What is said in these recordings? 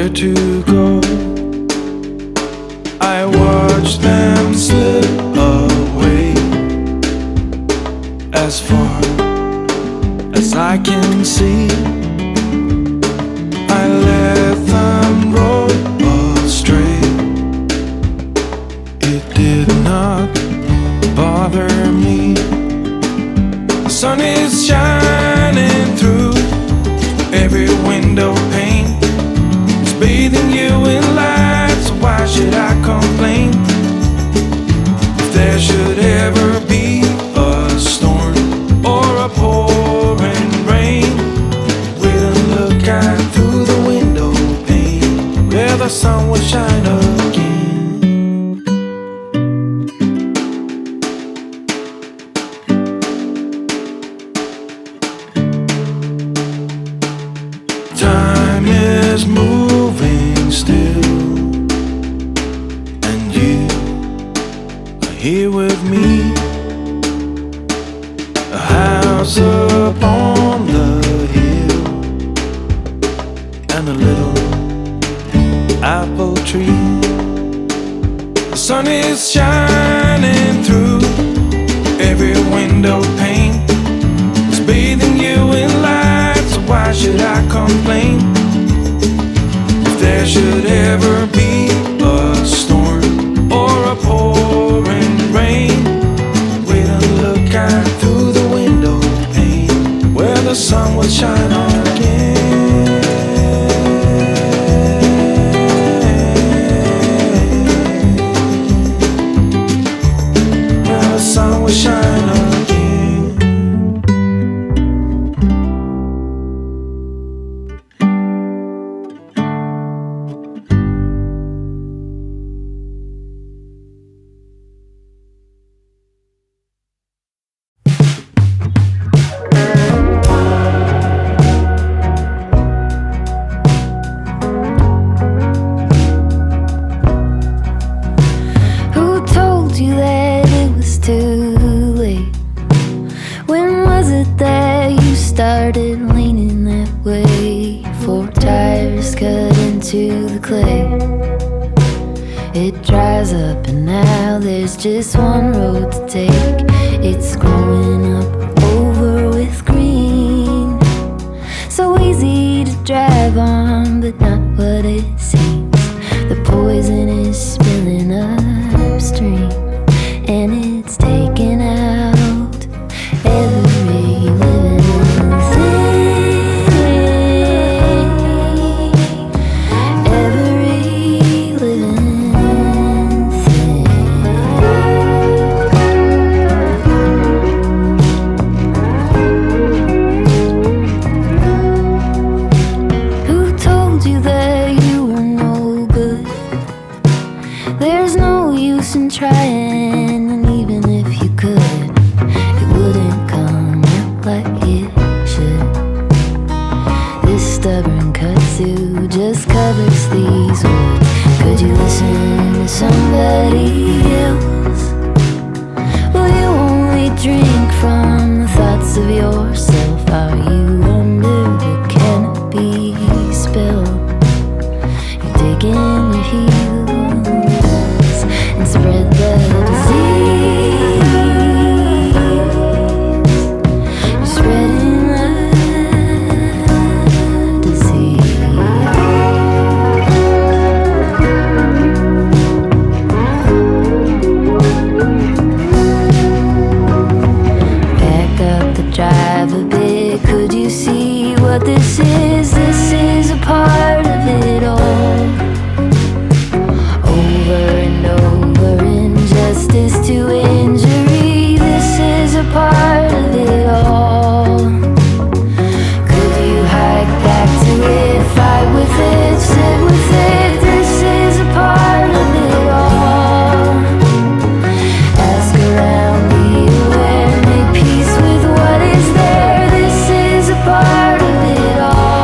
where to go. I watch them slip away as far as I can see. I let them roll astray. It did not bother me. The sun is shining through every window pane. It's bathing you in light, so why should I complain? If there should ever be a storm or a pouring rain, wait and look out through the window pane where the sun will shine again. Time is moving still, and you are here with me. A house upon the hill and a little apple tree. The sun is shining through every window pane. It's bathing you in light, so why should I complain? If there should ever be a storm or a pouring rain, wait and look out through the window pane where the sun will shine again. Where the sun will shine again. Started leaning that way, 4 tires cut into the clay. It dries up and now there's just one road to take. It's growing up over with green, so easy to drive on, but not what it seems. The poison is spilling upstream, and it's taking out every living trying, and even if you could, it wouldn't come out like it should. This stubborn kudzu just covers these words. Could you listen to somebody else? Will you only drink from the thoughts of yourself? Are you under the canopy spell? You dig in your heels and spread the disease. You're spreading the disease. Back up the drive a bit. Could you see what this is? This is a part of it all. Over and over, injustice to injury. This is a part of it all. Could you hike back to it, fight with it, sit with it? This is a part of it all. Ask around, be aware, make peace with what is there. This is a part of it all.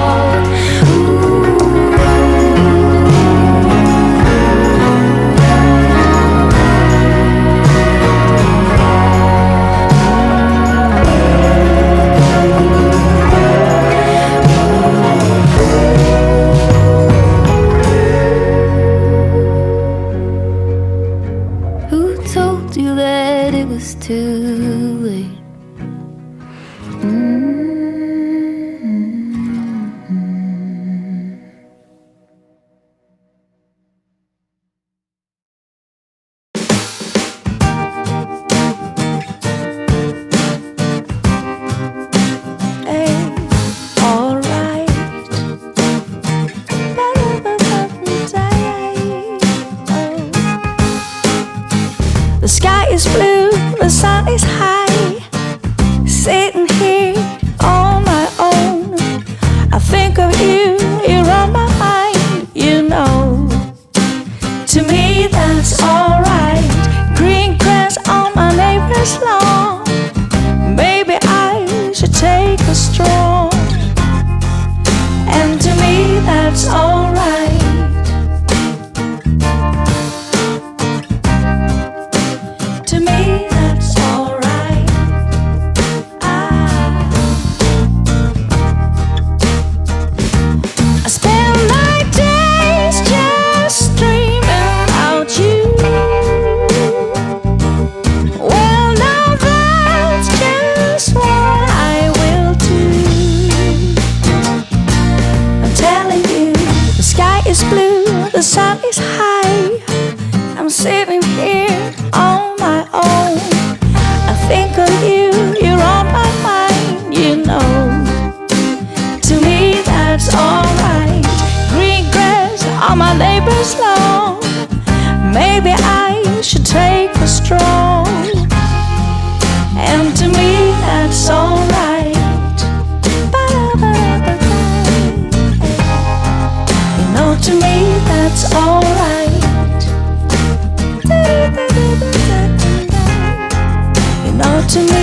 sun is high, sitting here on my own. I think of you, you're on my mind, you know. To me that's alright. Green grass on my neighbor's lawn. Maybe I should take a stroll. And to me that's alright. To me that's alright. I spend my days just dreaming about you. Well, now that's just what I will do. I'm telling you, the sky is blue, the sun is high. I'm sitting here on my own. I think of you, you're on my mind, you know. To me that's alright. Green grass on my neighbor's lawn. Maybe I should take a stroll. And to me that's alright. You know, to me that's alright. You know, to me